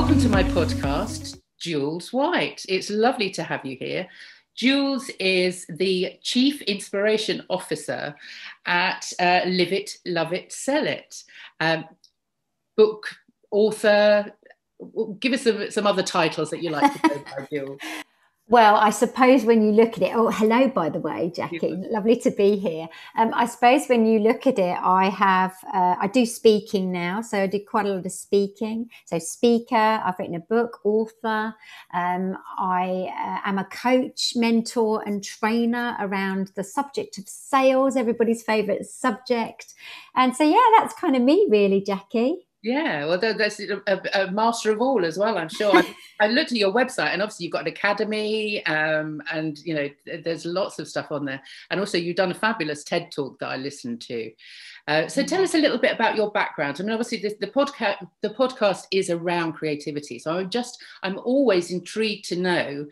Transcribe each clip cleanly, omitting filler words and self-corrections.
Welcome to my podcast, Jules White. It's lovely to have you here. Jules is the Chief Inspiration Officer at Live It, Love It, Sell It. Book author. Give us some other titles that you like to go by, Jules. Well, I suppose when you look at it, oh, hello, by the way, Jackie, lovely to be here. I suppose when you look at it, I do speaking now. So I did quite a lot of speaking. So speaker, I've written a book, author. I am a coach, mentor and trainer around the subject of sales, everybody's favorite subject. And so, yeah, that's kind of me really, Jackie. Yeah, well, that's a master of all as well, I'm sure. I looked at your website, and obviously you've got an academy, and you know there's lots of stuff on there. And also you've done a fabulous TED Talk that I listened to. So tell us a little bit about your background. I mean, obviously the podcast is around creativity, so I'm always intrigued to know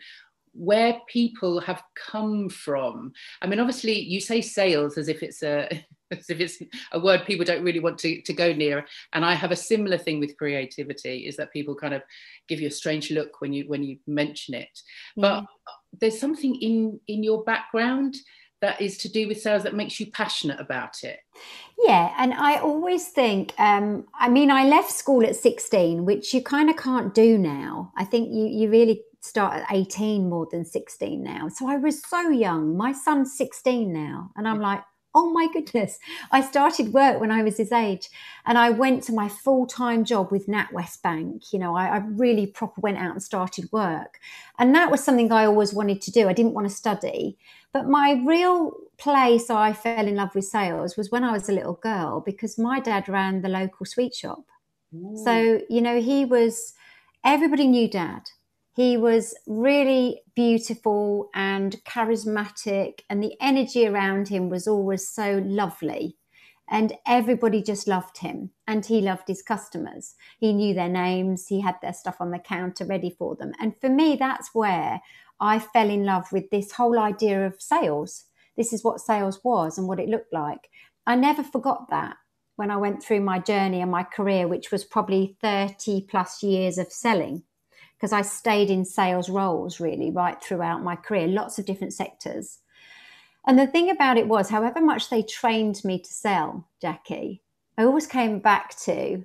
where people have come from. I mean, obviously you say sales as if it's a word people don't really want to go near. And I have a similar thing with creativity, is that people kind of give you a strange look when you mention it. Yeah. But there's something in your background that is to do with sales that makes you passionate about it. Yeah, and I always think, I mean, I left school at 16, which you kind of can't do now. I think you really start at 18 more than 16 now. So I was so young. My son's 16 now. And I'm like, oh my goodness. I started work when I was his age, and I went to my full-time job with NatWest Bank. You know, I really proper went out and started work. And that was something I always wanted to do. I didn't want to study. But my real place I fell in love with sales was when I was a little girl, because my dad ran the local sweet shop. Ooh. So, you know, everybody knew Dad. He was really beautiful and charismatic, and the energy around him was always so lovely. And everybody just loved him, and he loved his customers. He knew their names. He had their stuff on the counter ready for them. And for me, that's where I fell in love with this whole idea of sales. This is what sales was and what it looked like. I never forgot that when I went through my journey and my career, which was probably 30 plus years of selling, because I stayed in sales roles really right throughout my career, lots of different sectors. And the thing about it was, however much they trained me to sell, Jackie, I always came back to,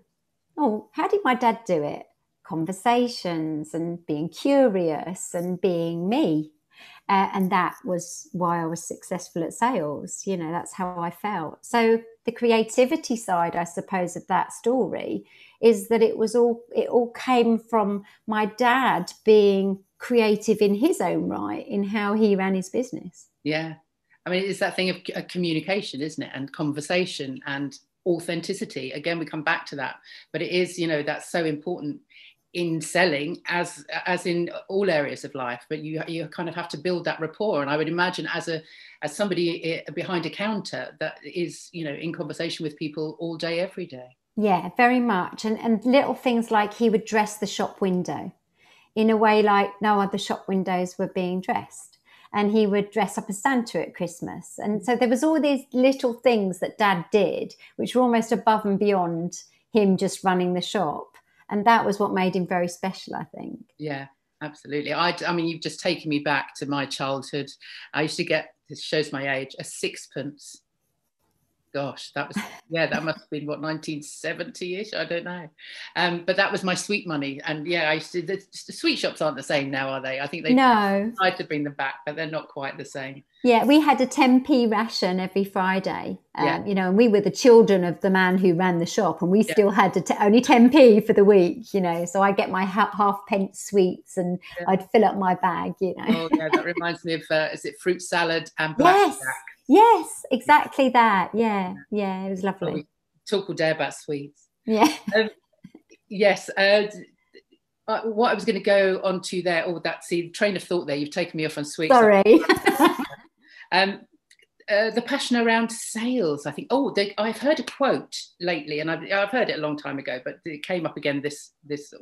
oh, how did my dad do it? Conversations and being curious and being me. And that was why I was successful at sales. You know, that's how I felt. So the creativity side, I suppose, of that story is that it all came from my dad being creative in his own right, in how he ran his business. Yeah. I mean, it's that thing of communication, isn't it? And conversation and authenticity. Again, we come back to that. But it is, you know, that's so important in selling as in all areas of life. But you kind of have to build that rapport. And I would imagine as somebody behind a counter that is, you know, in conversation with people all day, every day. Yeah, very much. And little things like he would dress the shop window in a way like no other shop windows were being dressed. And he would dress up as Santa at Christmas. And so there was all these little things that Dad did, which were almost above and beyond him just running the shop. And that was what made him very special, I think. Yeah, absolutely. I mean, you've just taken me back to my childhood. I used to get, this shows my age, a sixpence. Gosh, that must have been what, 1970-ish, I don't know. But that was my sweet money. And yeah, the sweet shops aren't the same now, are they? I think they tried to bring them back, but they're not quite the same. Yeah, we had a 10p ration every Friday, you know, and we were the children of the man who ran the shop, and we still had only 10p for the week, you know, so I get my half pence sweets and I'd fill up my bag, you know. Oh yeah, that reminds me of, is it fruit salad and blackjack? Yes, exactly that. Yeah, it was lovely. Oh, we talk all day about sweets. Yeah. Yes. What I was going to go on to there, train of thought there, you've taken me off on sweets. Sorry. The passion around sales, I think. I've heard a quote lately, and I've heard it a long time ago, but it came up again this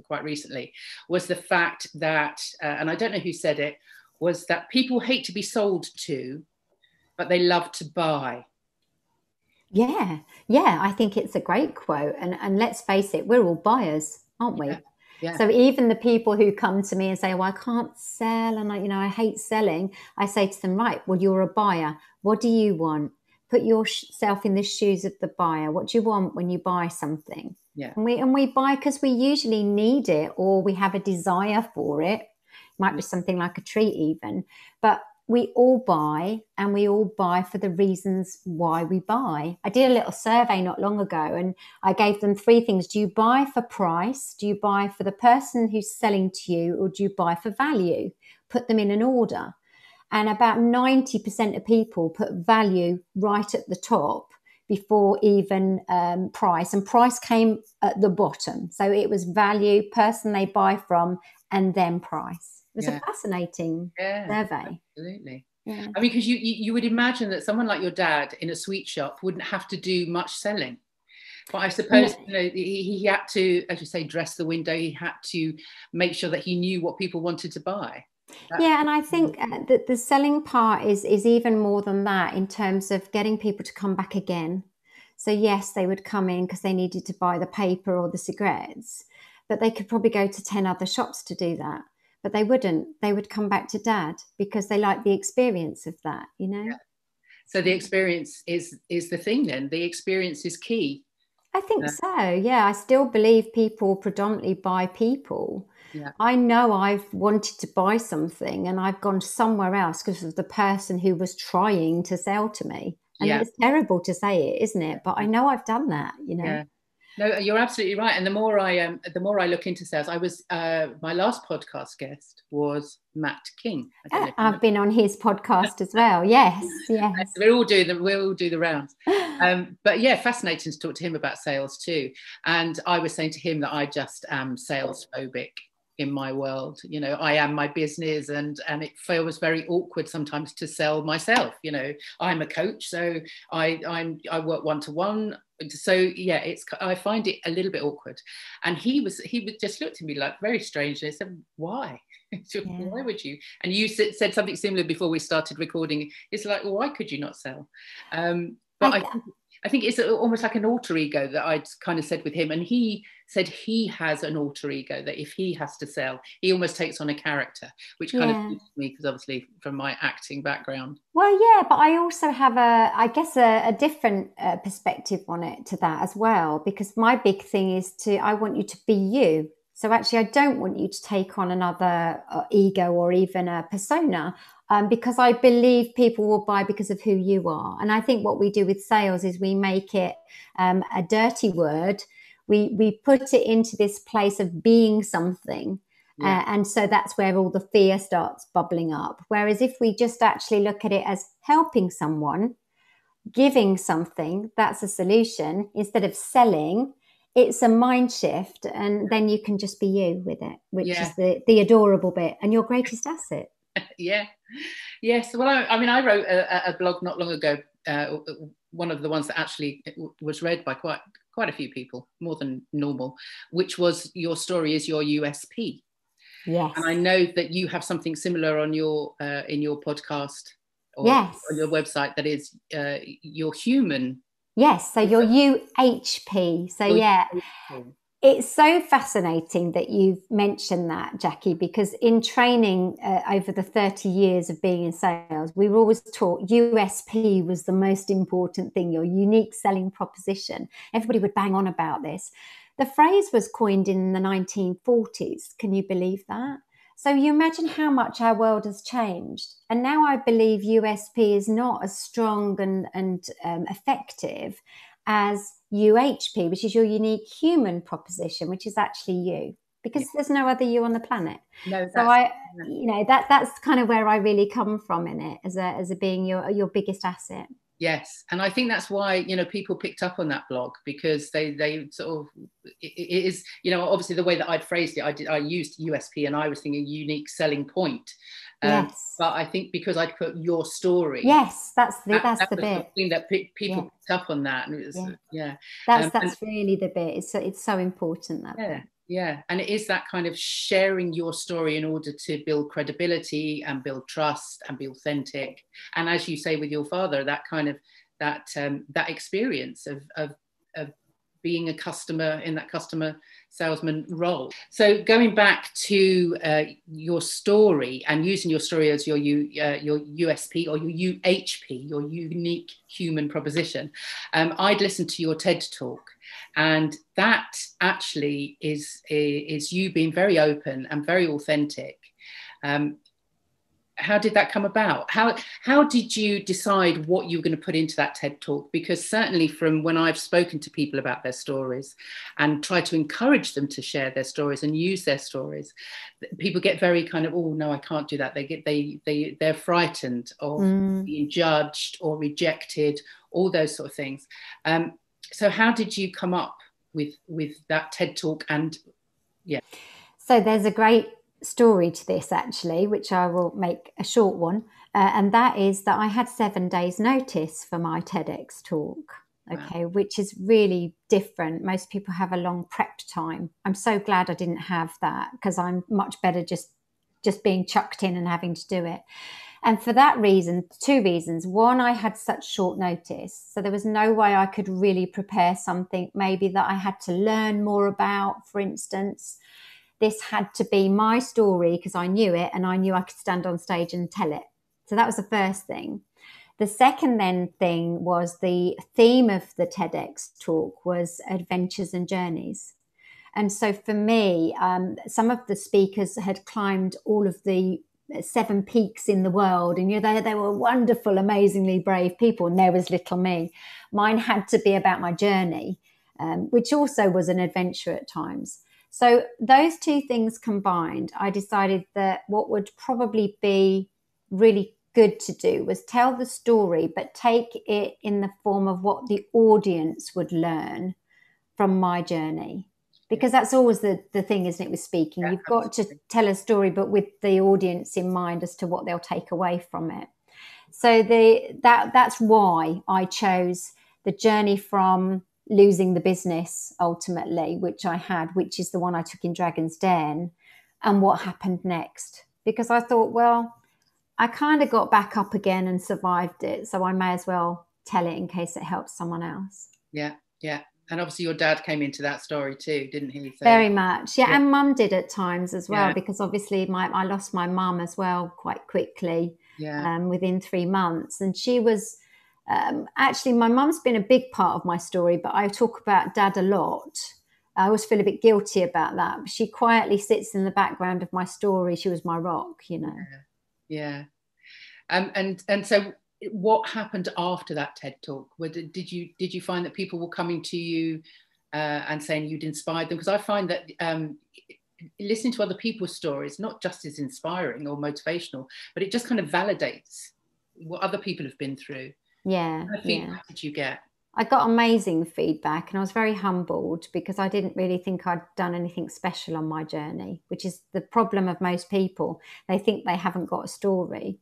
quite recently, was the fact that, and I don't know who said it, was that people hate to be sold to, but they love to buy. Yeah, I think it's a great quote. And let's face it, we're all buyers, aren't we? Yeah. So even the people who come to me and say, well, I can't sell and I hate selling, I say to them, right, well, you're a buyer. What do you want? Put yourself in the shoes of the buyer. What do you want when you buy something? Yeah. And we buy because we usually need it, or we have a desire for it. It might be something like a treat even, but we all buy, and we all buy for the reasons why we buy. I did a little survey not long ago, and I gave them 3 things. Do you buy for price? Do you buy for the person who's selling to you? Or do you buy for value? Put them in an order. And about 90% of people put value right at the top before even price. And price came at the bottom. So it was value, person they buy from, and then price. It was a fascinating survey. Absolutely. Yeah. I mean, because you would imagine that someone like your dad in a sweet shop wouldn't have to do much selling. But I suppose he had to, as you say, dress the window. He had to make sure that he knew what people wanted to buy. And I think that the selling part is even more than that, in terms of getting people to come back again. So yes, they would come in because they needed to buy the paper or the cigarettes, but they could probably go to 10 other shops to do that. But they wouldn't. They would come back to Dad because they like the experience of that, Yeah. So the experience is the thing then. The experience is key. I think so. Yeah, I still believe people predominantly buy people. Yeah. I know I've wanted to buy something and I've gone somewhere else because of the person who was trying to sell to me. And it's terrible to say it, isn't it? But I know I've done that, Yeah. No, you're absolutely right. And the more I look into sales, I was my last podcast guest was Matt King. I've been on his podcast as well. Yes. we all do the rounds. But yeah, fascinating to talk to him about sales too. And I was saying to him that I just am sales phobic in my world. I am my business, and it feels very awkward sometimes to sell myself. I'm a coach, so I work one-to-one. So yeah, I find it a little bit awkward. And he would just look at me like very strangely and said, why? Why would you? And you said something similar before we started recording. It's like, well, why could you not sell? But I think it's almost like an alter ego that I'd kind of said with him. And he said he has an alter ego that if he has to sell, he almost takes on a character, which kind of suits me because obviously from my acting background. Well, yeah, but I also have a different perspective on it to that as well, because my big thing is I want you to be you. So actually, I don't want you to take on another ego or even a persona, because I believe people will buy because of who you are. And I think what we do with sales is we make it a dirty word. We put it into this place of being something. And so that's where all the fear starts bubbling up. Whereas if we just actually look at it as helping someone, giving something, that's a solution, instead of selling, it's a mind shift, and then you can just be you with it, which is the adorable bit and your greatest asset. Yes. Well, I wrote a blog not long ago, one of the ones that actually was read by quite a few people, more than normal, which was your story is your USP. Yes. And I know that you have something similar on your in your podcast or on your website, that is your human. Yes, so your UHP. So it's so fascinating that you've mentioned that, Jackie, because in training over the 30 years of being in sales, we were always taught USP was the most important thing, your unique selling proposition. Everybody would bang on about this. The phrase was coined in the 1940s. Can you believe that? So you imagine how much our world has changed. And now I believe USP is not as strong and effective as UHP, which is your unique human proposition, which is actually you, because there's no other you on the planet. No, so that's kind of where I really come from in it, as a being your biggest asset. Yes, and I think that's why people picked up on that blog, because they sort of, it is obviously the way that I'd phrased it, I used USP and I was thinking unique selling point. Yes. But I think because I put your story. Yes, that's the bit. The thing that people picked up on that, and it was that's really the bit. It's so important, that bit. Yeah, and it is that kind of sharing your story in order to build credibility and build trust and be authentic. And as you say with your father, that kind of that experience of being a customer in that customer salesman role. So going back to your story and using your story as your USP or your UHP, your unique human proposition, I'd listened to your TED talk, and that actually is you being very open and very authentic. How did that come about? How did you decide what you were going to put into that TED talk? Because certainly from when I've spoken to people about their stories and try to encourage them to share their stories and use their stories, people get very kind of, oh no, I can't do that. They're frightened of being judged or rejected, all those sort of things. So how did you come up with that TED talk? And yeah. So there's a great story to this, actually, which I will make a short one. And that is that I had 7 days notice for my TEDx talk. Okay, wow. Which is really different. Most people have a long prep time. I'm so glad I didn't have that, because I'm much better just being chucked in and having to do it. And for that reason, 2 reasons. One, I had such short notice, so there was no way I could really prepare something maybe that I had to learn more about, for instance. This had to be my story because I knew it, and I knew I could stand on stage and tell it. So that was the first thing. The second thing was the theme of the TEDx talk was adventures and journeys. And so for me, some of the speakers had climbed all of the 7 peaks in the world, and they were wonderful, amazingly brave people, and there was little me. Mine had to be about my journey, which also was an adventure at times. So those 2 things combined, I decided that what would probably be really good to do was tell the story, but take it in the form of what the audience would learn from my journey. Because that's always the thing, isn't it, with speaking? You've got to tell a story, but with the audience in mind as to what they'll take away from it. So that's why I chose the journey from losing the business ultimately, which I had, which is the one I took in Dragon's Den, and what happened next. Because I thought, well, I kind of got back up again and survived it, so I may as well tell it in case it helps someone else. Yeah. And obviously your dad came into that story too, didn't he? So, very much. Yeah, and mum did at times as well, because obviously I lost my mum as well quite quickly, within 3 months. And she was, actually, my mum's been a big part of my story, but I talk about dad a lot. I always feel a bit guilty about that. She quietly sits in the background of my story. She was my rock, Yeah. And so what happened after that TED talk? Did you find that people were coming to you and saying you'd inspired them? Because I find that listening to other people's stories not just is inspiring or motivational, but it just kind of validates what other people have been through. Yeah. What feedback did you get? I got amazing feedback, and I was very humbled because I didn't really think I'd done anything special on my journey, which is the problem of most people. They think they haven't got a story.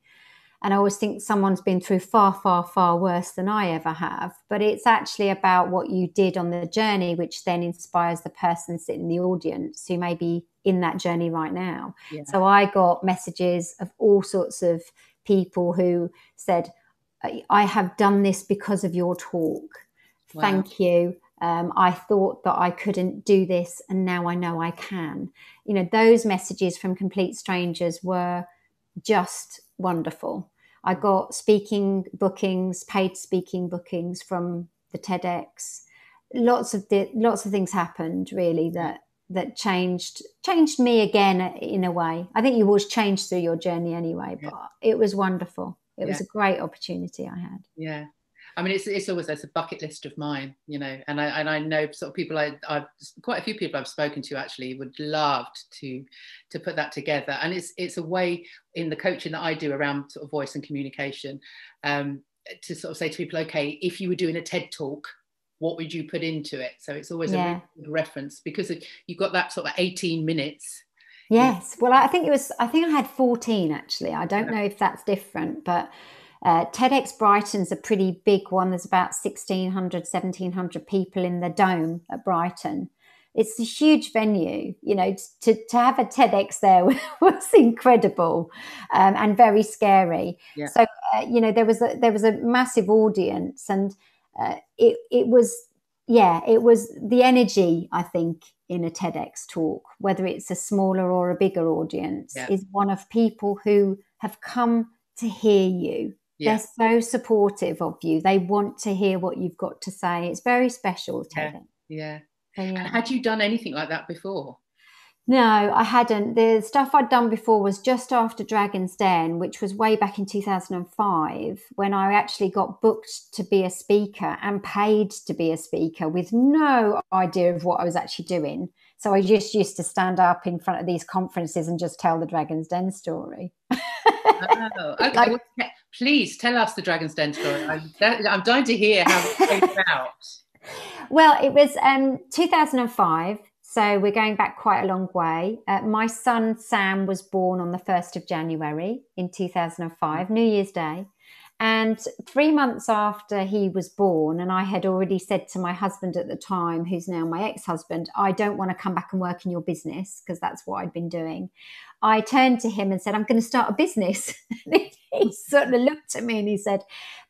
And I always think someone's been through far, far, far worse than I ever have. But it's actually about what you did on the journey, which then inspires the person sitting in the audience who may be in that journey right now. Yeah. So I got messages of all sorts of people who said, I have done this because of your talk. Wow. Thank you. I thought that I couldn't do this, and now I know I can. Those messages from complete strangers were just wonderful. I got speaking bookings, paid speaking bookings from the TEDx. Lots of things happened really that changed me again in a way. I think you always change through your journey anyway, but it was wonderful. It was a great opportunity I had. Yeah. I mean, it's always a bucket list of mine, and I know sort of people I've quite a few people I've spoken to actually would love to put that together. And it's a way in the coaching that I do around sort of voice and communication, to sort of say to people, okay, if you were doing a TED talk, what would you put into it? So it's always a really good reference, because you've got that sort of 18 minutes. Yes. Well, I think I had 14 actually. I don't know if that's different, but TEDx Brighton's a pretty big one. There's about 1,600, 1,700 people in the Dome at Brighton. It's a huge venue. To have a TEDx there was incredible, and very scary. Yeah. So there was a massive audience, and it was yeah, it was the energy, I think, in a TEDx talk, whether it's a smaller or a bigger audience, Yeah. is one of people who have come to hear you. Yeah. They're so supportive of you. They want to hear what you've got to say. It's very special, Yeah. TEDx. Yeah. So, And yeah. had you done anything like that before? No, I hadn't. The stuff I'd done before was just after Dragon's Den, which was way back in 2005, when I actually got booked to be a speaker and paid to be a speaker with no idea of what I was actually doing. So I just used to stand up in front of these conferences and just tell the Dragon's Den story. Oh, okay. Like, Well, please tell us the Dragon's Den story. I'm dying to hear how it came about. well, it was 2005. So we're going back quite a long way. My son Sam was born on the 1st of January in 2005, New Year's Day. And 3 months after he was born, and I had already said to my husband at the time, who's now my ex-husband, I don't want to come back and work in your business, because that's what I'd been doing. I turned to him and said, I'm going to start a business. He sort of looked at me and he said,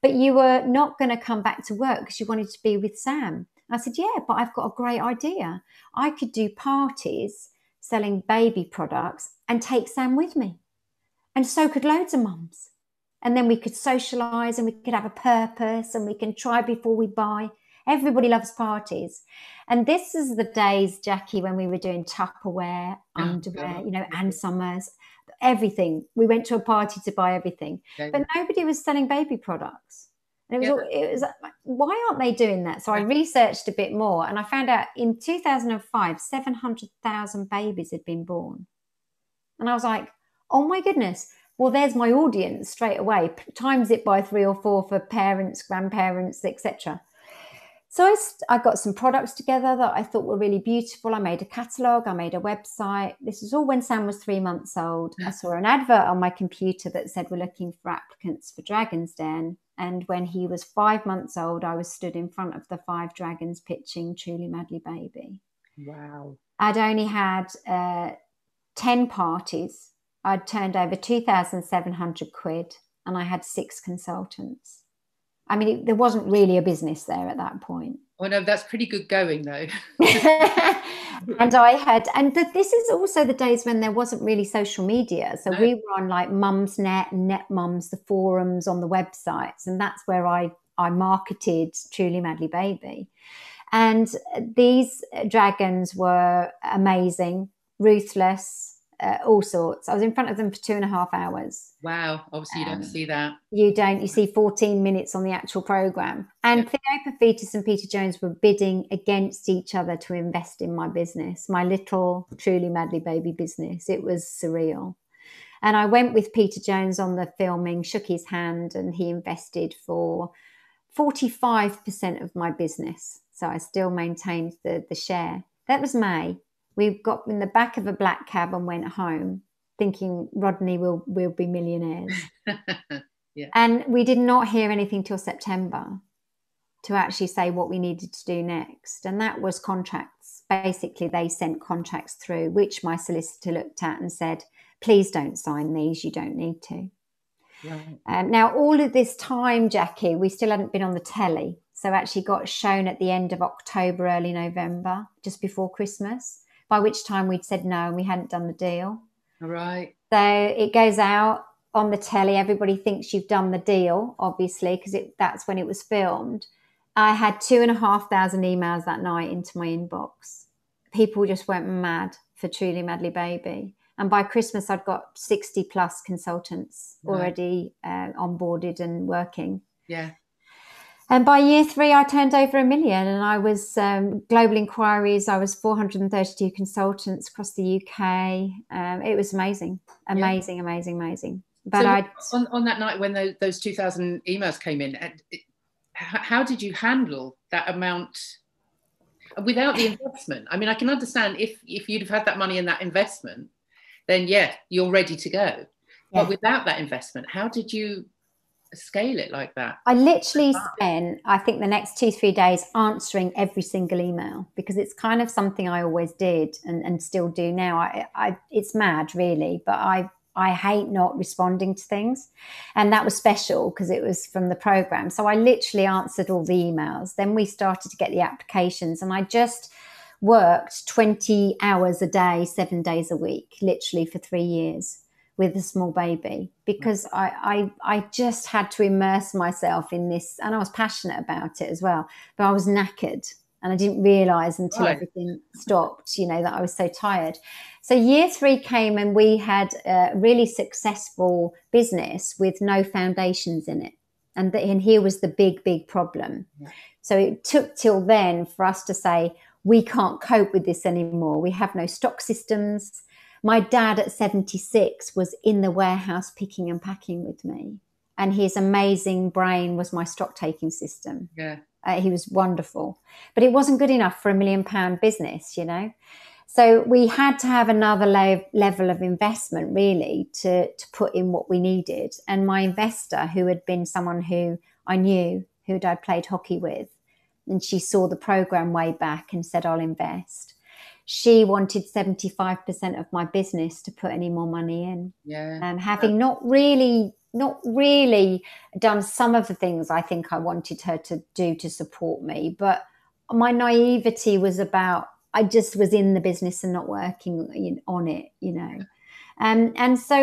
but you were not going to come back to work because you wanted to be with Sam. I said, yeah, but I've got a great idea. I could do parties selling baby products and take Sam with me. And so could loads of mums. And then we could socialize and we could have a purpose and we can try before we buy. Everybody loves parties. And this is the days, Jackie, when we were doing Tupperware, underwear, Ann Summers, everything. We went to a party to buy everything. But nobody was selling baby products. And it was like, why aren't they doing that? So I researched a bit more and I found out in 2005, 700,000 babies had been born. And I was like, oh my goodness. Well, there's my audience straight away. Times it by 3 or 4 for parents, grandparents, etc. So I got some products together that I thought were really beautiful. I made a catalogue, I made a website. This was all when Sam was 3 months old. I saw an advert on my computer that said we're looking for applicants for Dragon's Den. And when he was 5 months old, I was stood in front of the 5 dragons pitching Truly Madly Baby. Wow. I'd only had 10 parties. I'd turned over 2,700 quid and I had 6 consultants. I mean, there wasn't really a business there at that point. Oh, no, that's pretty good going, though. And this is also the days when there wasn't really social media. So we were on like Mumsnet, Net Mums, the forums on the websites. And that's where I marketed Truly Madly Baby. And these dragons were amazing, ruthless, all sorts. I was in front of them for 2.5 hours. Wow. Obviously, you don't see that. You don't. You see 14 minutes on the actual program. And Theo Paphitis and Peter Jones were bidding against each other to invest in my business, my little Truly Madly Baby business. It was surreal. And I went with Peter Jones on the filming, shook his hand, and he invested for 45% of my business. So I still maintained the share. That was May. We got in the back of a black cab and went home thinking Rodney will be millionaires. And we did not hear anything till September to actually say what we needed to do next. And that was contracts. Basically, they sent contracts through, which my solicitor looked at and said, please don't sign these. You don't need to. Right. Now, all of this time, Jackie, we still hadn't been on the telly. So actually got shown at the end of October, early November, just before Christmas, by which time we'd said no and we hadn't done the deal. Right. So it goes out on the telly. Everybody thinks you've done the deal, obviously, because that's when it was filmed. I had 2,500 emails that night into my inbox. People just went mad for Truly Madly Baby. And by Christmas, I'd got 60 plus consultants already onboarded and working. Yeah. And by year 3, I turned over 1 million and I was global inquiries. I was 432 consultants across the UK. It was amazing. But so on that night when those 2,000 emails came in, how did you handle that amount without the investment? I mean, I can understand if you'd have had that money in that investment, then you're ready to go. Yeah. But without that investment, how did you scale it like that? I literally spent, I think, the next 2-3 days answering every single email because it's kind of something I always did and still do now. It's mad, really, but I hate not responding to things. And that was special because it was from the program. So I literally answered all the emails. Then we started to get the applications, and I just worked 20 hours a day, 7 days a week, literally for 3 years with a small baby, because I just had to immerse myself in this, and I was passionate about it as well, but I was knackered, and I didn't realize until everything stopped, that I was so tired. So year 3 came, and we had a really successful business with no foundations in it. And here was the big problem. Yeah. So it took till then for us to say, we can't cope with this anymore. We have no stock systems. My dad at 76 was in the warehouse picking and packing with me, and his amazing brain was my stock taking system. Yeah. He was wonderful, but it wasn't good enough for £1 million business, So we had to have another level of investment really to put in what we needed. And my investor, who had been someone who I knew, who I'd played hockey with, and she saw the program way back and said, I'll invest. She wanted 75% of my business to put any more money in. Yeah. Having not really done some of the things I think I wanted her to do to support me. But my naivety was about, I just was in the business and not working on it, And so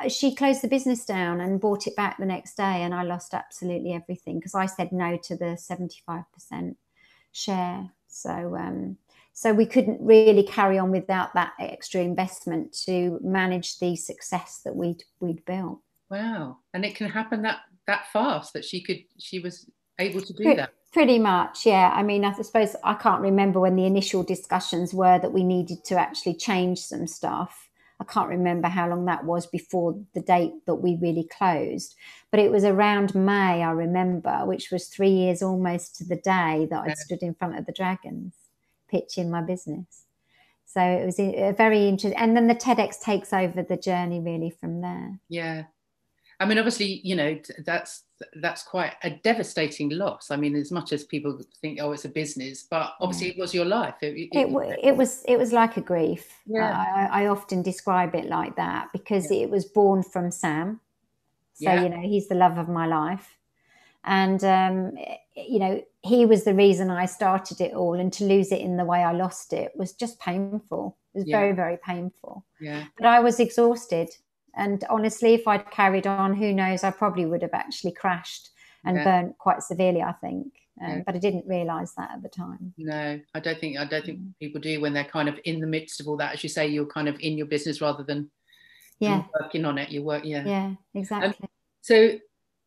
she closed the business down and bought it back the next day, and I lost absolutely everything because I said no to the 75% share. So we couldn't really carry on without that extra investment to manage the success that we'd built. Wow. And it can happen that fast that she was able to do that. Pretty much, yeah. I mean, I suppose I can't remember when the initial discussions were that we needed to actually change some stuff. I can't remember how long that was before the date that we really closed, but it was around May, I remember, which was 3 years almost to the day that I'd stood in front of the Dragons pitching my business. So it was a very interesting, and then the TEDx takes over the journey really from there. Yeah. I mean, obviously, that's quite a devastating loss. I mean, as much as people think, oh, it's a business, but obviously it was your life. It was like a grief. Yeah. I often describe it like that because it was born from Sam. So, he's the love of my life. And, he was the reason I started it all, and to lose it in the way I lost it was just painful. It was very, very painful. Yeah. But I was exhausted. And honestly, if I'd carried on, who knows, I probably would have actually crashed and burnt quite severely, I think. But I didn't realise that at the time. No, I don't think people do when they're kind of in the midst of all that. As you say, you're kind of in your business rather than working on it. You work, Yeah, exactly. So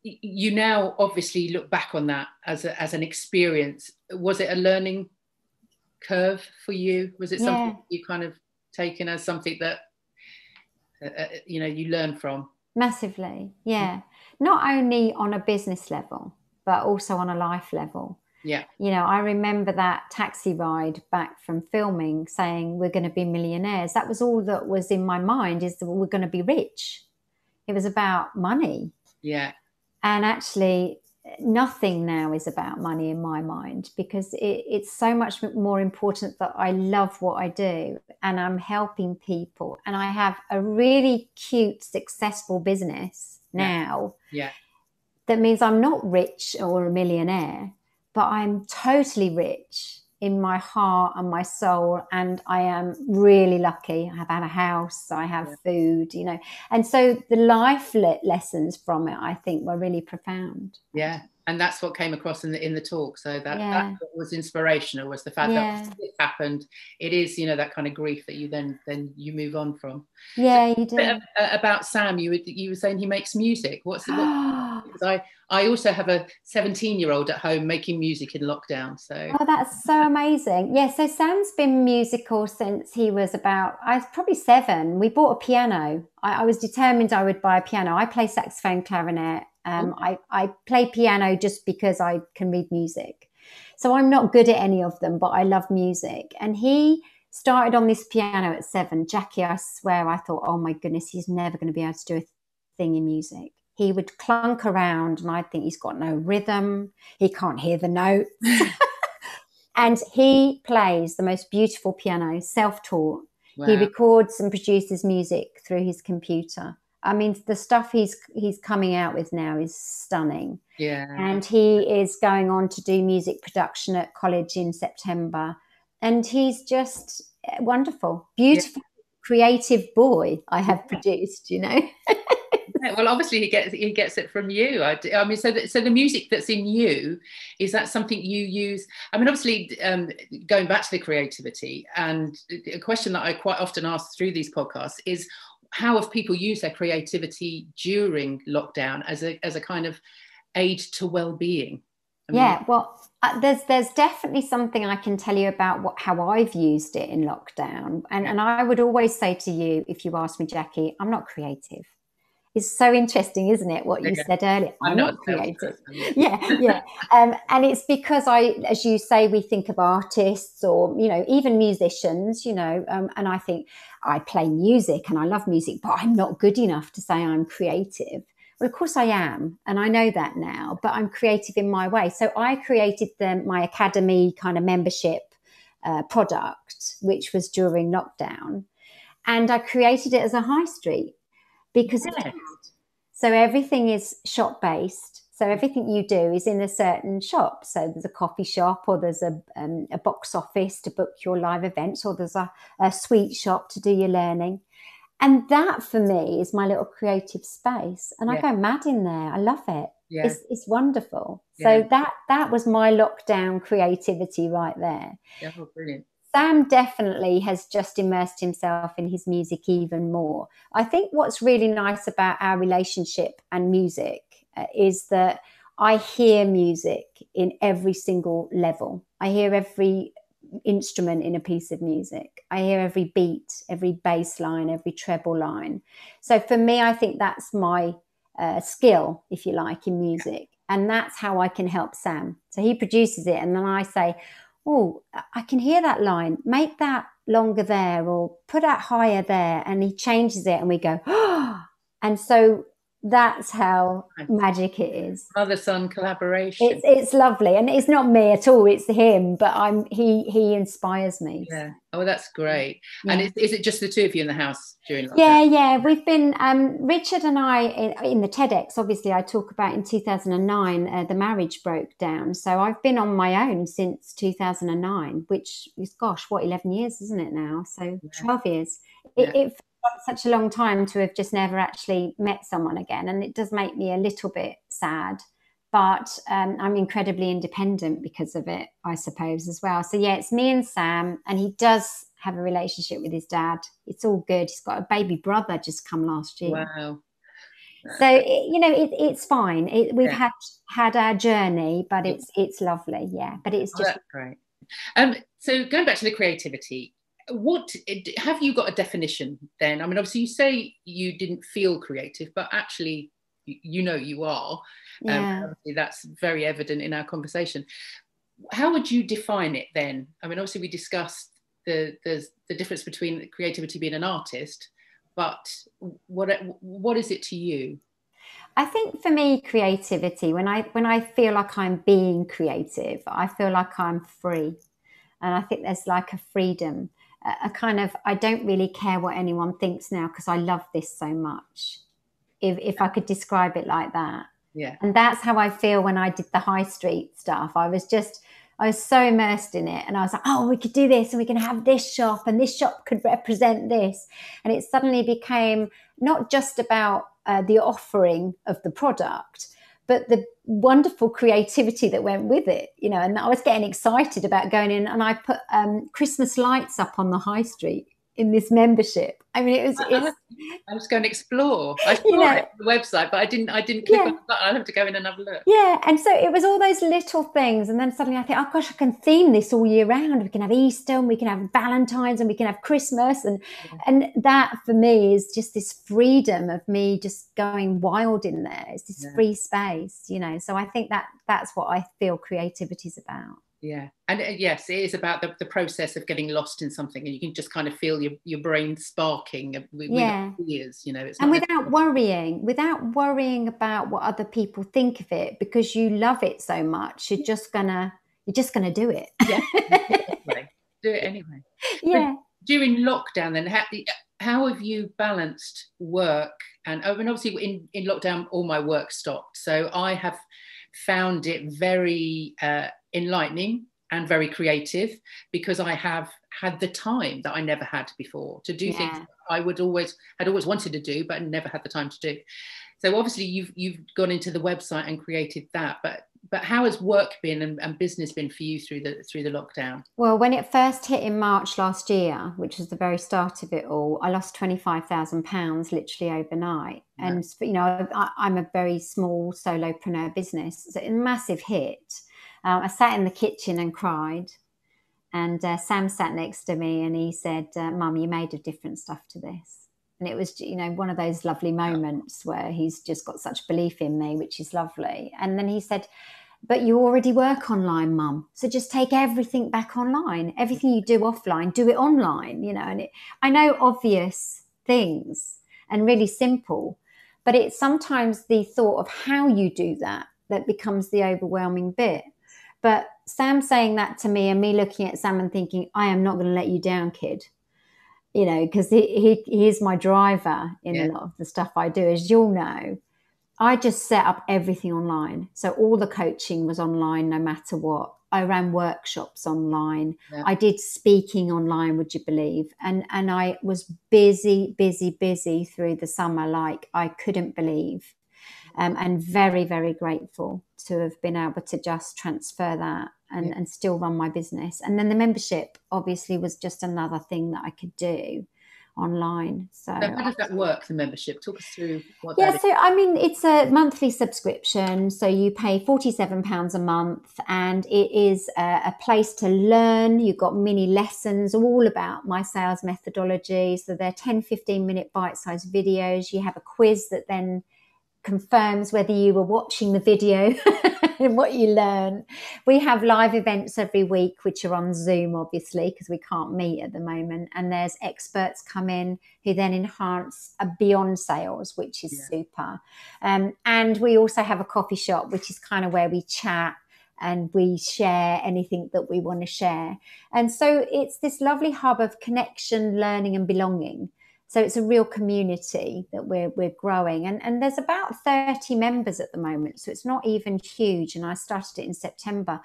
you now obviously look back on that as an experience. Was it a learning curve for you? Was it something you kind of taken as something that you learn from? Massively, yeah. Not only on a business level, but also on a life level. Yeah. I remember that taxi ride back from filming saying we're going to be millionaires. That was all that was in my mind, is that we're going to be rich. It was about money. Yeah. And actually, nothing now is about money in my mind, because it's so much more important that I love what I do and I'm helping people. And I have a really cute, successful business now. Yeah. That means I'm not rich or a millionaire, but I'm totally rich in my heart and my soul, and I am really lucky. I have a house, I have food, and so the life lessons from it, I think, were really profound. Yeah, and that's what came across in the talk. So that was inspirational, was the fact that it happened. It is, that kind of grief that you then you move on from. Yeah, so, you do. About Sam, you were saying he makes music. Because I also have a 17-year-old at home making music in lockdown. So that's so amazing. Yeah, so Sam's been musical since he was I was probably 7. We bought a piano. I was determined I would buy a piano. I play saxophone, clarinet. I play piano just because I can read music. So I'm not good at any of them, but I love music. And he started on this piano at 7. Jackie, I swear, I thought, oh my goodness, he's never going to be able to do a thing in music. He would clunk around and I think he's got no rhythm. He can't hear the notes. And he plays the most beautiful piano, self-taught. He Wow. records and produces music through his computer. I mean, the stuff he's coming out with now is stunning. Yeah. And he is going on to do music production at college in September. And he's just wonderful, Yeah. beautiful, creative boy I have produced, you know. Yeah, well, obviously he gets it from you. I mean, so the music that's in you, is that something you use? I mean, obviously, going back to the creativity, and a question that I quite often ask through these podcasts is, how have people used their creativity during lockdown as a kind of aid to well-being? I mean, Yeah, well, there's definitely something I can tell you about how I've used it in lockdown. yeah, And I would always say to you, if you ask me, Jackie, I'm not creative. It's so interesting, isn't it, what you yeah. said earlier? I'm I'm not a not creative. salesperson. Yeah. Yeah, yeah. And it's because as you say, we think of artists or, you know, even musicians, you know, and I think I play music and I love music, but I'm not good enough to say I'm creative. Well, of course I am, and I know that now, but I'm creative in my way. So I created my academy kind of membership product, which was during lockdown. And I created it as a high street because Yes. so everything is shop based. So everything you do is in a certain shop. So there's a coffee shop, or there's a box office to book your live events, or there's a sweet shop to do your learning. And that for me is my little creative space. And I Yeah. go mad in there. I love it. Yeah. It's wonderful. Yeah. So that was my lockdown creativity right there. Yeah. Oh, brilliant. Sam definitely has just immersed himself in his music even more. I think what's really nice about our relationship and music is that I hear music in every single level. I hear every instrument in a piece of music. I hear every beat, every bass line, every treble line. So for me, I think that's my skill, if you like, in music. And that's how I can help Sam. So he produces it, and then I say, oh, I can hear that line. Make that longer there, or put that higher there. And he changes it, and we go, oh. And so that's how magic it is. Mother-son collaboration. It's lovely, and it's not me at all. It's him, but he inspires me. Yeah. Oh, that's great. Yeah. And is it just the two of you in the house during lockdown? Yeah. We've been Richard and I in the TEDx. Obviously, I talk about in 2009 the marriage broke down. So I've been on my own since 2009, which is 11 years, isn't it now? So 12 years. It felt like such a long time to have just never actually met someone again, and it does make me a little bit sad. But I'm incredibly independent because of it, I suppose, as well. So, yeah, it's me and Sam, and he does have a relationship with his dad. It's all good. He's got a baby brother just come last year. Wow. So, it's fine. We've had our journey, but it's lovely, yeah. But it's just... that's great. So going back to the creativity, what have you got a definition then? I mean, obviously you say you didn't feel creative, but actually you are. Obviously that's very evident in our conversation. How would you define it then? I mean, obviously we discussed the difference between creativity being an artist, but what is it to you? I think for me, creativity, when I feel like I'm being creative, I feel like I'm free. And I think there's like a freedom, a kind of, I don't really care what anyone thinks now because I love this so much. If I could describe it like that. Yeah. And that's how I feel when I did the high street stuff. I was so immersed in it, and I was like, oh, we could do this, and we can have this shop, and this shop could represent this. And it suddenly became not just about the offering of the product, but the wonderful creativity that went with it, and I was getting excited about going in, and I put Christmas lights up on the high street in this membership. I mean, I was going to explore. I saw it on the website, but I didn't click on the button. I'll have to go in and have a look. Yeah, and so it was all those little things, and then suddenly I think, oh gosh, I can theme this all year round. We can have Easter, and we can have Valentine's, and we can have Christmas, and that for me is just this freedom of me just going wild in there. It's this free space, So I think that's what I feel creativity is about. Yeah. And yes, it is about the process of getting lost in something, and you can just kind of feel your brain sparking with ideas, It's and without worrying about what other people think of it, because you love it so much, you're just gonna do it. Yeah. Do it anyway. Yeah. during lockdown, then how have you balanced work? And I mean, obviously in lockdown, all my work stopped. So I have found it very enlightening and very creative, because I have had the time that I never had before to do things I had always wanted to do, but never had the time to do. So obviously you've gone into the website and created that, but how has work been and business been for you through the lockdown? Well, when it first hit in March last year, which was the very start of it all, I lost £25,000 literally overnight. Yeah. And, you know, I'm a very small solopreneur business. It's a massive hit. I sat in the kitchen and cried. And Sam sat next to me and he said, Mum, you made a different stuff to this. And it was, you know, one of those lovely moments where he's just got such belief in me, which is lovely. And then he said, but you already work online, Mum. So just take everything back online. Everything you do offline, do it online, you know. And I know obvious things and really simple, but it's sometimes the thought of how you do that becomes the overwhelming bit. But Sam saying that to me and me looking at Sam and thinking, I am not going to let you down, kid. You know, because he is my driver in a lot of the stuff I do, as you'll know. I just set up everything online. So all the coaching was online, no matter what. I ran workshops online. Yeah. I did speaking online, would you believe? And I was busy through the summer, like I couldn't believe. And very, very grateful to have been able to just transfer that and still run my business. And then the membership obviously was just another thing that I could do online. So how does that work, the membership? Talk us through what that is. So I mean, it's a monthly subscription. So you pay £47 a month and it is a place to learn. You've got mini lessons all about my sales methodology. So they're 10-15-minute bite-sized videos. You have a quiz that then confirms whether you were watching the video and what you learn. We have live events every week, which are on Zoom, obviously, because we can't meet at the moment. And there's experts come in who then enhance beyond sales, which is super. And we also have a coffee shop, which is kind of where we chat and we share anything that we want to share. And so it's this lovely hub of connection, learning and belonging. So it's a real community that we're growing. And there's about 30 members at the moment. So it's not even huge. And I started it in September.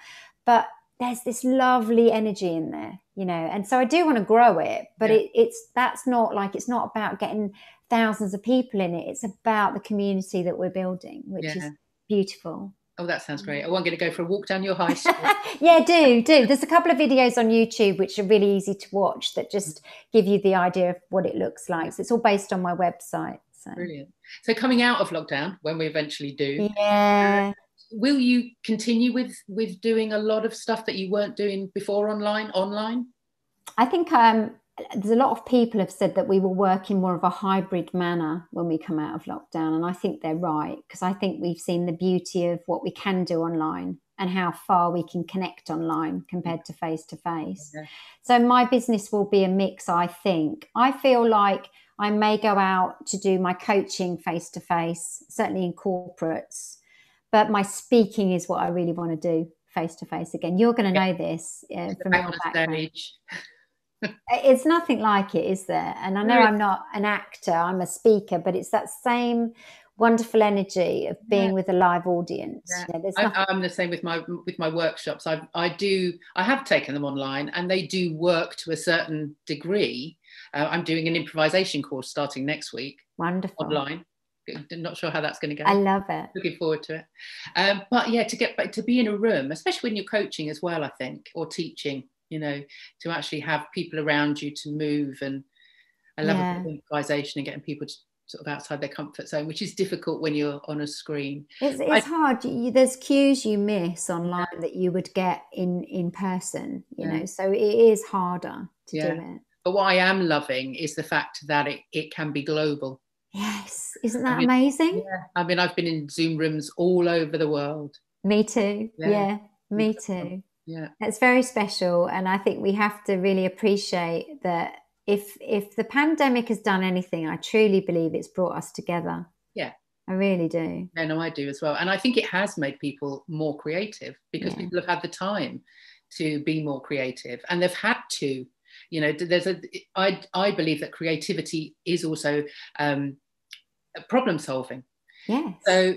But there's this lovely energy in there, you know. And so I do want to grow it. But it's not about getting thousands of people in it. It's about the community that we're building, which is beautiful. Oh, that sounds great. I'm going to go for a walk down your high street. do. There's a couple of videos on YouTube which are really easy to watch that just give you the idea of what it looks like. So it's all based on my website. So. Brilliant. So coming out of lockdown, when we eventually do, will you continue with doing a lot of stuff that you weren't doing before online? I think there's a lot of people have said that we will work in more of a hybrid manner when we come out of lockdown. And I think they're right, because I think we've seen the beauty of what we can do online and how far we can connect online compared to face. So my business will be a mix, I think. I feel like I may go out to do my coaching face-to-face, certainly in corporates, but my speaking is what I really want to do face-to-face again. You're going to know this from your background. It's nothing like it, is there? And I know I'm not an actor, I'm a speaker, but it's that same wonderful energy of being with a live audience. I'm the same with my workshops. I have taken them online and they do work to a certain degree. I'm doing an improvisation course starting next week. Wonderful. Online. Not sure how that's going to go. I love it. Looking forward to it. But to get back to be in a room, especially when you're coaching as well, I think, or teaching, you know, to actually have people around you to move. And I love improvisation and getting people to sort of outside their comfort zone, which is difficult when you're on a screen. It's hard. There's cues you miss online that you would get in person, you know, so it is harder to do it. But what I am loving is the fact that it can be global. Yes. Isn't that amazing? Yeah. I mean, I've been in Zoom rooms all over the world. Me too. Yeah, me too. Yeah, it's very special. And I think we have to really appreciate that if the pandemic has done anything, I truly believe it's brought us together. Yeah. I really do. Yeah, no, I do as well. And I think it has made people more creative because people have had the time to be more creative and they've had to You know, I believe that creativity is also problem solving. Yes. So,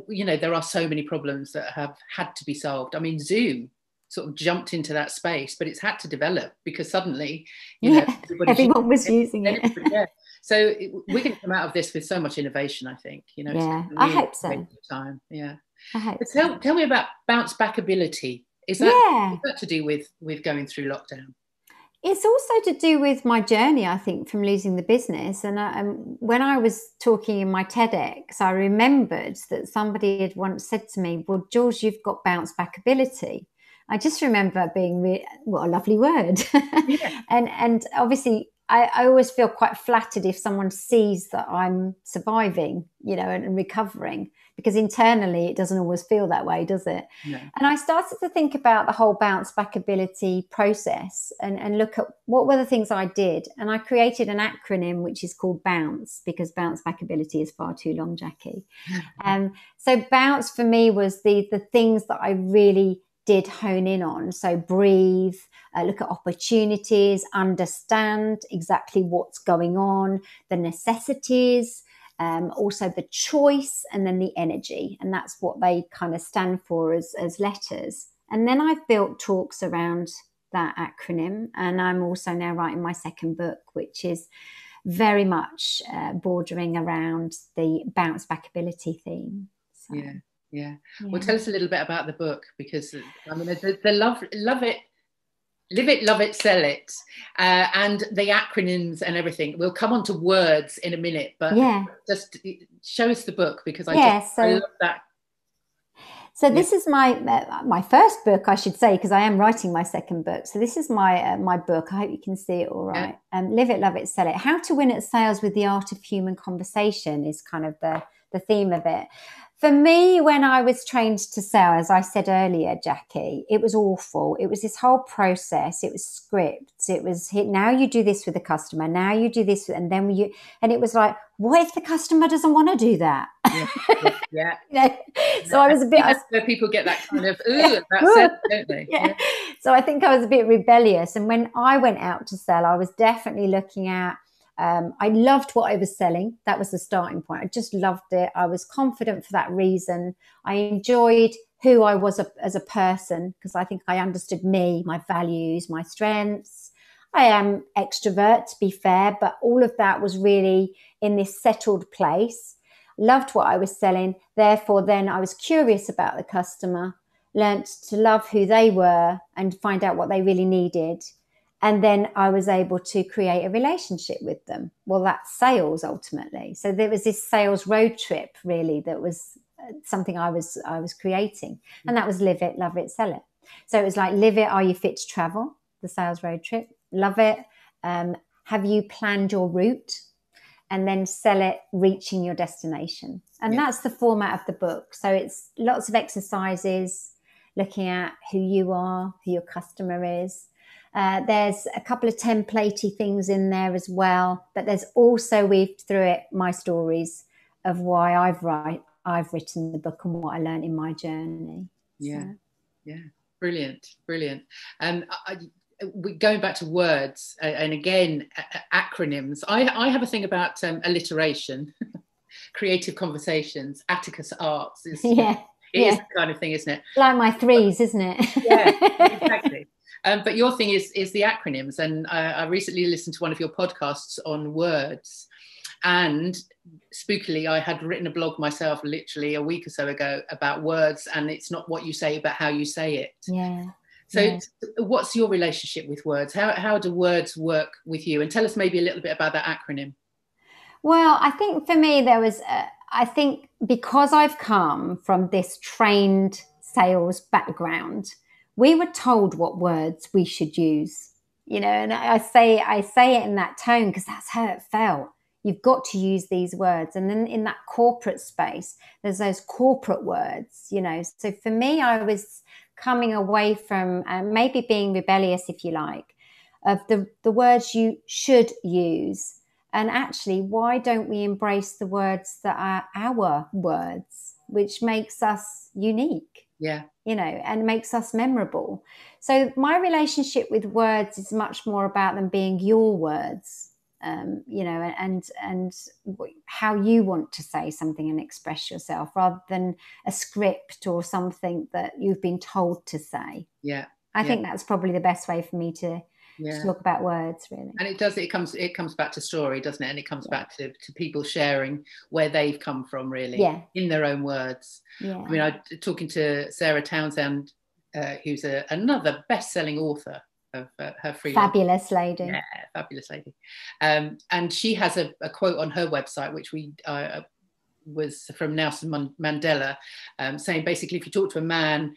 you know, there are so many problems that have had to be solved. I mean, Zoom sort of jumped into that space, but it's had to develop because suddenly, you know, everyone was using it. Yeah. So we're going to come out of this with so much innovation, I think, you know. Yeah, Really I hope so. Time. Yeah. I hope so. Tell me about bounce back ability. Is that to do with going through lockdown? It's also to do with my journey, I think, from losing the business. And when I was talking in my TEDx, I remembered that somebody had once said to me, well, Jules, you've got bounce back ability. I just remember being, what a lovely word. Yeah. and obviously, I always feel quite flattered if someone sees that I'm surviving, you know, and recovering, because internally it doesn't always feel that way, does it? No. And I started to think about the whole bounce back ability process and look at what were the things I did. And I created an acronym which is called BOUNCE, because bounce back ability is far too long, Jackie. So BOUNCE for me was the things that I really did hone in on. So breathe, look at opportunities, understand exactly what's going on, the necessities, also the choice, and then the energy. And that's what they kind of stand for as letters. And then I've built talks around that acronym. And I'm also now writing my second book, which is very much bordering around the bounce back ability theme. So. Yeah. Well, tell us a little bit about the book, because I mean, the love it, live it, love it, sell it, and the acronyms and everything. We'll come on to words in a minute, but just show us the book, because I love that. So this is my first book, I should say, because I am writing my second book. So this is my book. I hope you can see it all right. Live it, love it, sell it. How to win at sales with the art of human conversation is kind of the theme of it. For me, when I was trained to sell, as I said earlier, Jackie, it was awful. It was this whole process. It was scripts. It was, now you do this with the customer. Now you do this. And then and it was like, what if the customer doesn't want to do that? Yeah. So I was a bit. That's where people get that kind of, that's it, don't they? Yeah. So I think I was a bit rebellious. And when I went out to sell, I was definitely looking at, I loved what I was selling. That was the starting point. I just loved it. I was confident for that reason. I enjoyed who I was as a person, because I think I understood me, my values, my strengths. I am extrovert, to be fair, but all of that was really in this settled place. Loved what I was selling. Therefore, then I was curious about the customer, learnt to love who they were and find out what they really needed. And then I was able to create a relationship with them. Well, that's sales ultimately. So there was this sales road trip, really, that was something I was creating. And that was live it, love it, sell it. So it was like, live it, are you fit to travel? The sales road trip. Love it. Have you planned your route? And then sell it, reaching your destination. And that's the format of the book. So it's lots of exercises, looking at who you are, who your customer is. There's a couple of templatey things in there as well, but there's also weaved through it my stories of why I've written the book and what I learned in my journey. Yeah, brilliant. Going back to words and again acronyms, I have a thing about alliteration. Creative conversations, Atticus arts is it is the kind of thing, isn't it? Like my threes, isn't it? Exactly. But your thing is the acronyms, and I recently listened to one of your podcasts on words, and spookily I had written a blog myself literally a week or so ago about words, and it's not what you say but how you say it. So what's your relationship with words? How do words work with you? And tell us maybe a little bit about that acronym. Well, I think for me there was I think because I've come from this trained sales background, we were told what words we should use, you know, and I say it in that tone because that's how it felt. You've got to use these words. And then in that corporate space, there's those corporate words, you know. So for me, I was coming away from maybe being rebellious, if you like, of the words you should use. And actually, why don't we embrace the words that are our words, which makes us unique? Yeah. You know, and makes us memorable. So my relationship with words is much more about them being your words, you know, and how you want to say something and express yourself, rather than a script or something that you've been told to say. Yeah. I Yeah. think that's probably the best way for me to talk about words, really. And it comes back to story, doesn't it? And it comes back to people sharing where they've come from, really, in their own words. I mean, I talking to Sarah Townsend, who's another best-selling author of her freelance. Fabulous lady. Yeah, fabulous lady. And she has a quote on her website, which was from Nelson Mandela, saying basically, if you talk to a man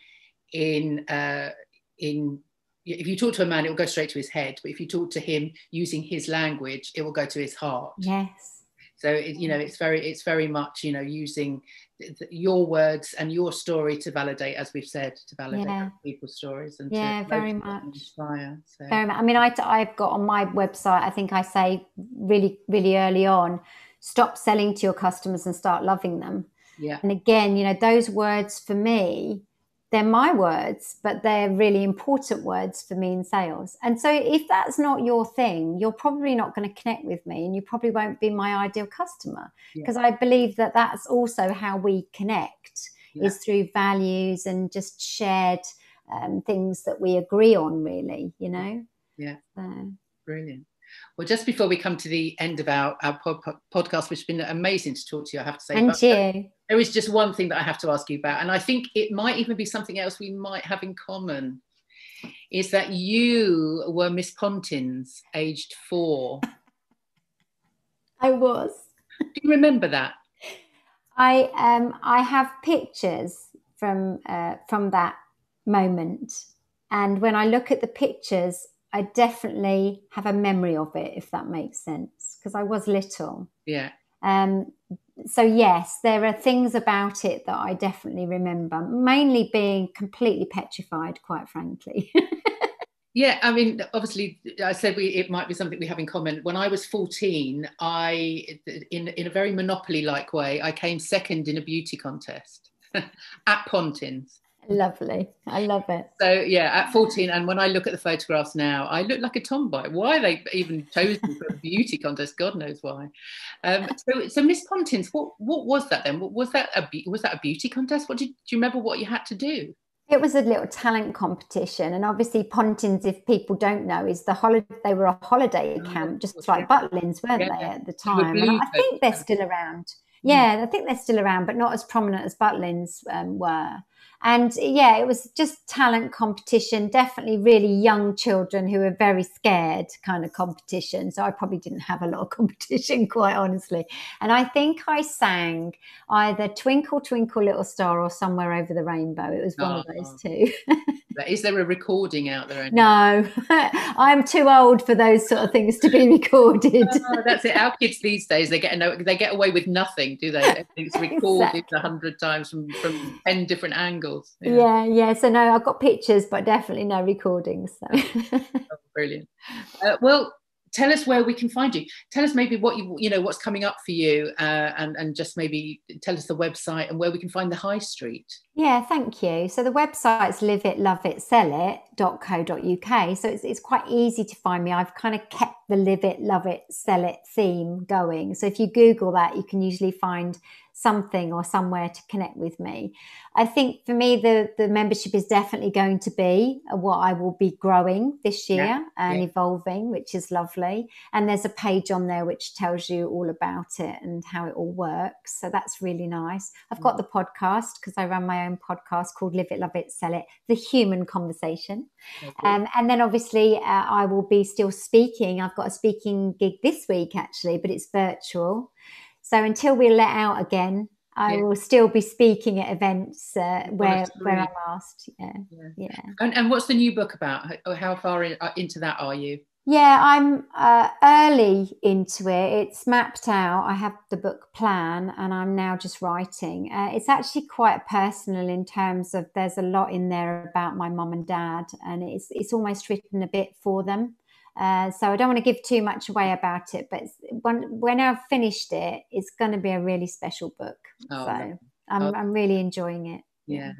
if you talk to a man, it will go straight to his head. But if you talk to him using his language, it will go to his heart. Yes. So it's very much, you know, using your words and your story to validate, as we've said, to validate people's stories and to very much inspire. So. Very much. I mean, I've got on my website, I think I say really, really early on, stop selling to your customers and start loving them. Yeah. And again, you know, those words for me, they're my words, but they're really important words for me in sales. And so if that's not your thing, you're probably not going to connect with me, and you probably won't be my ideal customer, because I believe that that's also how we connect, is through values and just shared things that we agree on, really, you know? Yeah. Brilliant. Well, just before we come to the end of our podcast, which has been amazing to talk to you, I have to say. And you. There is just one thing that I have to ask you about, and I think it might even be something else we might have in common, is that you were Miss Pontins, aged 4. I was. Do you remember that? I have pictures from that moment, and when I look at the pictures, I definitely have a memory of it, if that makes sense, because I was little. Yeah. So yes, there are things about it that I definitely remember, mainly being completely petrified, quite frankly. Yeah, I mean, obviously, I said it might be something we have in common. When I was 14, in a very Monopoly-like way, I came second in a beauty contest at Pontins. Lovely. I love it. So yeah, at 14, and when I look at the photographs now, I look like a tomboy. Why they even chose me for a beauty contest, God knows why. So Miss Pontins, what was that then? Was that a beauty contest? Do you remember what you had to do? It was a little talent competition, and obviously Pontins, if people don't know, is they were a holiday camp, just like Butlins, weren't they, at the time? And I think they're still around. Yeah, I think they're still around, but not as prominent as Butlins were. And yeah, it was just talent competition, definitely really young children who were very scared kind of competition. So I probably didn't have a lot of competition, quite honestly. And I think I sang either Twinkle, Twinkle, Little Star or Somewhere Over the Rainbow. It was one of those two. Is there a recording out there? No, I'm too old for those sort of things to be recorded. Oh, that's it. Our kids these days, they get away with nothing, do they? It's recorded 100 times from 10 different angles. Yeah. So no, I've got pictures, but definitely no recordings. So. Oh, brilliant. Well, tell us where we can find you. Tell us maybe what's coming up for you, and just maybe tell us the website and where we can find the high street. Yeah, thank you. So the website's liveitloveitsellit.co.uk. So it's quite easy to find me. I've kind of kept the live it, love it, sell it theme going. So if you Google that, you can usually find something or somewhere to connect with me. I think for me, the membership is definitely going to be what I will be growing this year and evolving, which is lovely. And there's a page on there which tells you all about it and how it all works. So that's really nice. I've got the podcast, because I run my own podcast called Live It, Love It, Sell It, The Human Conversation. And then obviously I will be still speaking. I've got a speaking gig this week actually, but it's virtual. So until we're let out again, I will still be speaking at events where I'm asked. Yeah. And what's the new book about? How far into that are you? Yeah, I'm early into it. It's mapped out. I have the book plan and I'm now just writing. It's actually quite personal in terms of there's a lot in there about my mum and dad, and it's almost written a bit for them. So I don't want to give too much away about it, but when I've finished it, it's going to be a really special book. So I'm really enjoying it. Yeah.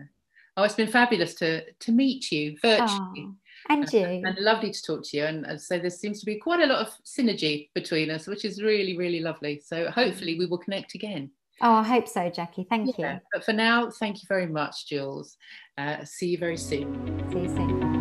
Oh, it's been fabulous to meet you virtually. Oh, and And you. lovely to talk to you. And so there seems to be quite a lot of synergy between us, which is really, really lovely. So hopefully we will connect again. Oh, I hope so, Jackie. Thank Yeah. you. But for now, thank you very much, Jules. See you very soon. See you soon.